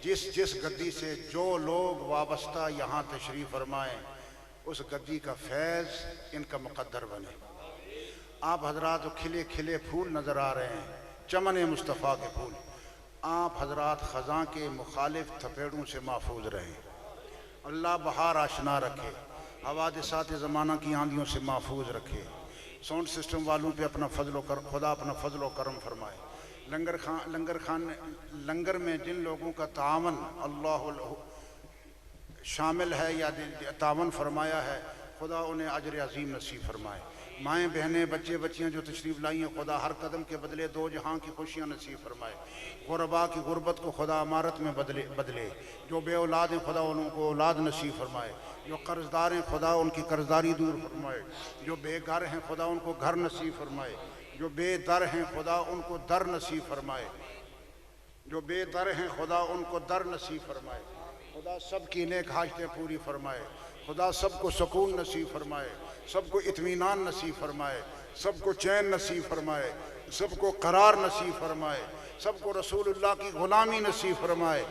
जिस गद्दी से जो लोग वाबस्ता यहाँ तशरीफ फरमाएं, उस गद्दी का फैज़ इनका मुक़द्दर बने। आप हजरात खिले खिले फूल नज़र आ रहे हैं, चमन मुस्तफ़ा के फूल। आप हजरात ख़ज़ां के मुखालिफ थपेड़ों से महफूज रहें। अल्लाह बहार आशना रखे, हवादिसात ज़माना की आंधियों से महफूज रखे। साउंड सिस्टम वालों पे अपना खुदा अपना फजल व करम फरमाए। लंगर में जिन लोगों का तावन अल्लाह शामिल है या तावन फरमाया है, खुदा उन्हें अजर अजीम नसीब फरमाए। माएँ बहनें बच्चे बच्चियाँ जो तशरीफ़ लाई हैं, खुदा हर कदम के बदले दो जहां की खुशियाँ नसीब फरमाए। गुरबा की गुर्बत को खुदा अमारत में बदले। जो बे औलाद हैं खुदा उनको औलाद नसीब फरमाए। जो कर्जदार हैं खुदा उनकी कर्जदारी दूर फरमाए। जो बेघर हैं खुदा उनको घर नसीब फरमाए। जो बेदर हैं खुदा उनको दर नसीब फरमाए। जो बेदर हैं खुदा उनको दर नसीब फरमाए। खुदा सबकी नेक हाजतें पूरी फरमाए। खुदा सबको सुकून नसीब फरमाए। सबको इत्मीनान नसीब फरमाए। सबको चैन नसीब फरमाए। सबको करार नसीब फरमाए। सबको रसूलुल्लाह की गुलामी नसीब फरमाए।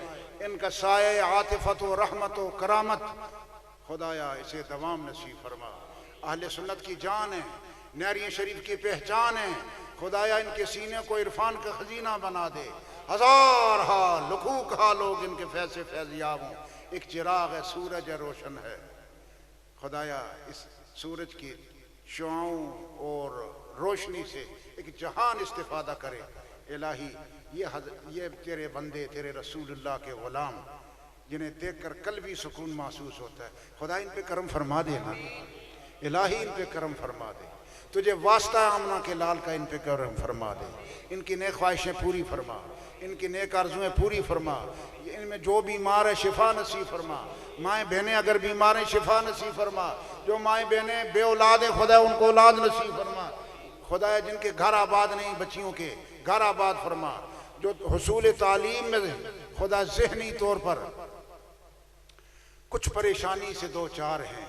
इनका साये आतिफत व रहमत व करामत खुदाया इसे दवाम नसीब फरमा। अहले सुन्नत की जान है, न्यारी शरीफ की पहचान है। खुदाया इनके सीने को इरफान का खजीना बना दे। हजार हाल लखूक हा लोग इनके फैसे फैजियाब हों। एक चिराग है, सूरज है, रोशन है। खुदाया इस सूरज की शुआओं और रोशनी से एक जहान इस्तिफादा करे। इलाही ये तेरे बंदे, तेरे रसूलुल्लाह के गुलाम जिन्हें देखकर कल भी सुकून महसूस होता है, खुदा इन पे करम फरमा दे ना। इलाही इन पे करम फरमा दे। तुझे वास्ता आमना के लाल का इन पे करम फरमा दे। इनकी नेक ख्वाहिशें पूरी फरमा। इनकी नेक आरजुएं पूरी फरमा। इनमें जो बीमार है शिफा नसीब फरमा। माएँ बहनें अगर बीमार हैं शिफा नसीब फरमा। जो माएँ बहनें बे औलाद हैं खुदा उनको औलाद नसीब फरमा। खुदा जिनके घर आबाद नहीं बच्चियों के घर आबाद फरमा। जो हुसूल तालीम में खुदा ज़हनी तौर पर कुछ परेशानी से दो चार हैं,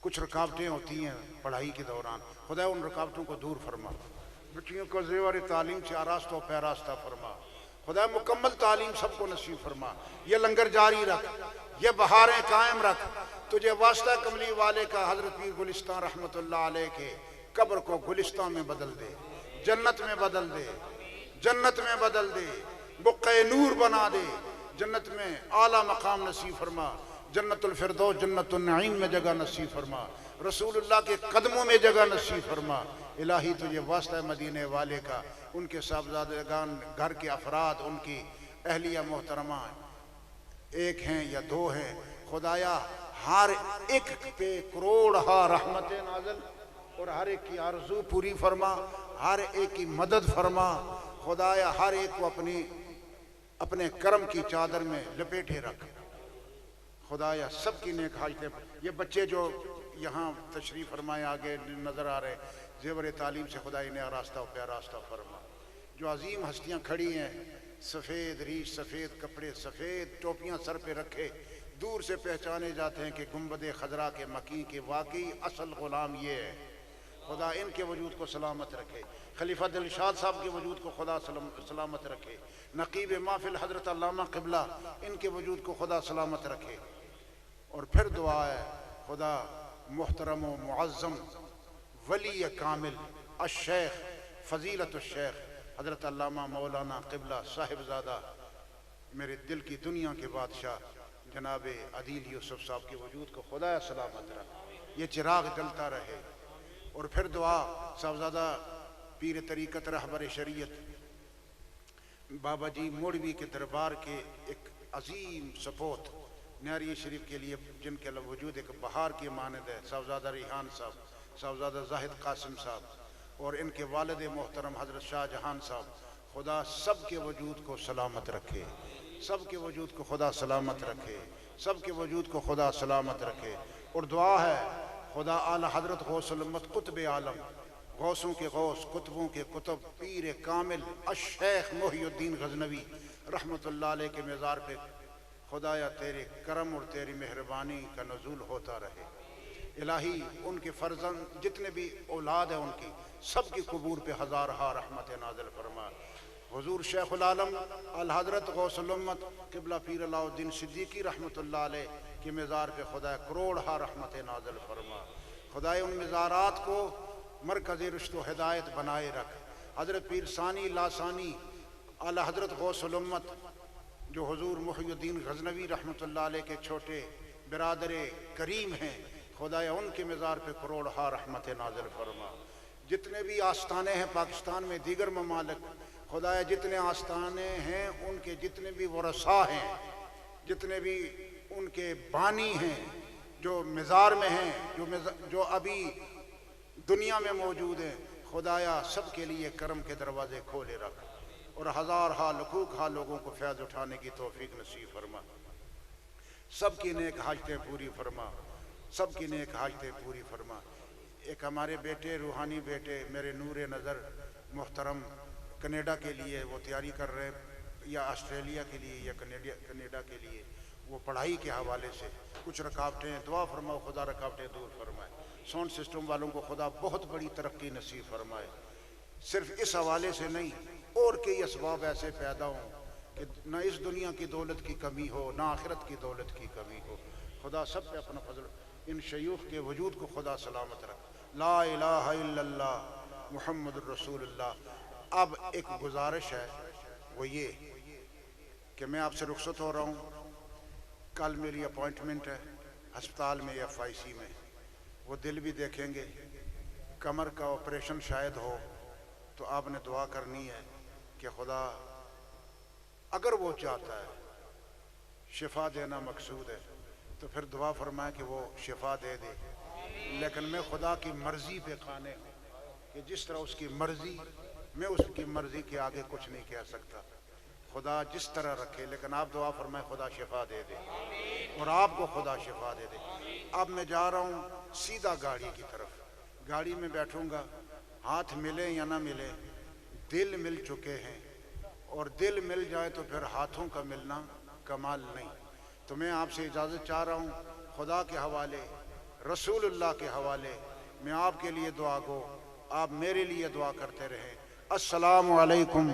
कुछ रुकावटें होती हैं पढ़ाई के दौरान, खुदा उन रुकावटों को दूर फरमा। बच्चियों को ज़ेवर तालीम से आरास्ता पैरास्ता फरमा। खुदा मुकम्मल तालीम सबको नसीब फरमा। ये लंगर जारी रख, ये बहारें कायम रख। तुझे वास्ता कमली वाले का हजरत पीर गुलिस्तान रहमतुल्लाह अलैह के कब्र को गुलिस्तान में बदल दे, जन्नत में बदल दे, जन्नत में बदल दे, बुक़्क़े नूर बना दे। जन्नत में आला मकाम नसीब फरमा। जन्नतुल फिरदौस जन्नतुन नईम में जगह नसीब फरमा। रसूलुल्लाह के कदमों में जगह नसीब फरमा। इलाही तुझे वास्ता मदीने वाले का, उनके साहबजादेगान, घर के अफराद, उनकी अहलिया मोहतरमा एक हैं या दो हैं, खुदाया हर एक पे करोड़ हा रहमत नाज़िल और हर एक की आरज़ू पूरी फरमा। हर एक की मदद फरमा। खुदाया हर एक को अपने करम की चादर में लपेटे रख। खुदाया सबकी नेक हाजतें। ये बच्चे जो यहाँ तशरीफ़ फरमाए आगे नज़र आ रहे, ज़ेवर तालीम से खुदा इन्हें रास्ता प्यारास्ता फरमा। जो अजीम हस्तियाँ खड़ी हैं, सफ़ेद रीश, सफ़ेद कपड़े, सफ़ेद टोपियाँ सर पे रखे, दूर से पहचाने जाते हैं कि गुंबद खजरा के मकी के वाकई असल ग़ुलाम ये है। खुदा इनके वजूद को सलामत रखे। खलीफा दिलशाद साहब के वजूद को खुदा सलामत रखे। नकीब महफिल हज़रत अल्लामा क़िबला इनके वजूद को खुदा सलामत रखे। और फिर दुआ है खुदा मुहतरम व मुअज़्ज़म वली कामिल अश-शेख फ़ज़ीलत अश-शेख हज़रत अल्लामा मौलाना क़िबला साहिबज़ादा मेरे दिल की दुनिया के बादशाह जनाब अदील यूसुफ साहब के वजूद को खुदा सलामत रख। ये चिराग जलता रहे। और फिर दुआ साहबज़ादा पीर तरीक़त रहबर शरीयत बाबा जी मौलवी के दरबार के एक अजीम सपोत न्यारी शरीफ के लिए, जिनके वजूद एक बहार की मानद है, साहबज़ादा रिहान साहब, साहबज़ादा जाहिद कासिम साहब और इनके वालिद मोहतरम हज़रत शाहजहान साहब, खुदा सब के वजूद को सलामत रखे। सब के वजूद को खुदा सलामत रखे। सब के वजूद को खुदा सलामत रखे। और दुआ है खुदा आला हज़रत गौसुल उम्मत कुतुब आलम, गौसों के गौस, कुतुबों के कुतुब, पीर कामिल अश-शेख मोहिउद्दीन गज़नवी रहमतुल्लाह अलैह के मज़ार पे खुदाया तेरे करम और तेरी मेहरबानी का नज़ूल होता रहे। इलाही उनके फ़र्ज़ंद जितने भी औलाद है उनकी सब की कबूर पे हज़ार हा रहमत नाज़िल फरमा। हुज़ूर शेखुल आलम अल हज़रत गौसुल उम्मत क़िबला पीर अलाउद्दीन सिद्दीकी रहमतुल्लाह अलैह के मज़ार पे खुदा करोड़ हा रहमत नाज़िल फरमा। खुदाए उन मज़ारात को मरकज़ रुश्द व हिदायत बनाए रख। हज़रत पीर सानी लासानी आला हज़रत गौसुल उम्मत जो हुज़ूर मुहिउद्दीन गज़नवी रहमतुल्लाह अलैह के छोटे बिरादर करीम हैं, खुदाया उनके मज़ार पे करोड़ हा रहमत नाज़िल फरमा। जितने भी आस्थाने हैं पाकिस्तान में, दीगर ममालिक, खुदाया जितने आस्थाने हैं उनके जितने भी वरसा हैं, जितने भी उनके बानी हैं जो मज़ार में हैं, जो अभी दुनिया में मौजूद हैं। खुदाया सबके लिए करम के दरवाजे खोले रख और हजार लखूक लोगों को फैज़ उठाने की तौफीक नसीब फरमा। सबकी नेक हाजतें पूरी फरमा, सबकी नेक हाजतें पूरी फरमा। एक हमारे बेटे, रूहानी बेटे मेरे नूरे नज़र मोहतरम कनाडा के लिए वो तैयारी कर रहे हैं, या ऑस्ट्रेलिया के लिए या कनाडा के लिए, वो पढ़ाई के हवाले से कुछ रुकावटें, दुआ फरमाओ खुदा रुकावटें दूर फरमाए। साउंड सिस्टम वालों को खुदा बहुत बड़ी तरक्की नसीब फरमाए। सिर्फ इस हवाले से नहीं, और कई असबाब ऐसे पैदा हों कि न इस दुनिया की दौलत की कमी हो, न आखिरत की दौलत की कमी हो। खुदा सब पे अपना फजल, इन शयूख के वजूद को खुदा सलामत रख। ला इलाहा इल्लल्लाह मुहम्मदुर रसूलुल्लाह। अब एक गुजारिश है, वो ये कि मैं आपसे रुखसत हो रहा हूँ। कल मेरी अपॉइंटमेंट है अस्पताल में FIC में, वो दिल भी देखेंगे, कमर का ऑपरेशन शायद हो, तो आपने दुआ करनी है कि खुदा अगर वो चाहता है, शिफा देना मकसूद है, तो फिर दुआ फरमाए कि वो शिफा दे दे। लेकिन मैं खुदा की मर्जी पे खाने हूँ कि जिस तरह उसकी मर्जी, मैं उसकी मर्जी के आगे कुछ नहीं कह सकता। खुदा जिस तरह रखे, लेकिन आप दुआ फरमाए खुदा शिफा दे दे और आपको खुदा शिफा दे दे। अब मैं जा रहा हूँ सीधा गाड़ी की तरफ। गाड़ी में बैठूंगा, हाथ मिले या ना मिले, दिल मिल चुके हैं, और दिल मिल जाए तो फिर हाथों का मिलना कमाल नहीं। तो मैं आपसे इजाज़त चाह रहा हूँ, खुदा के हवाले, रसूलुल्लाह के हवाले, मैं आपके लिए दुआ गो, आप मेरे लिए दुआ करते रहें। अस्सलामु अलैकुम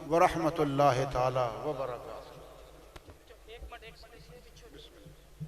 व रहमतुल्लाहि ताला व बरकातहू।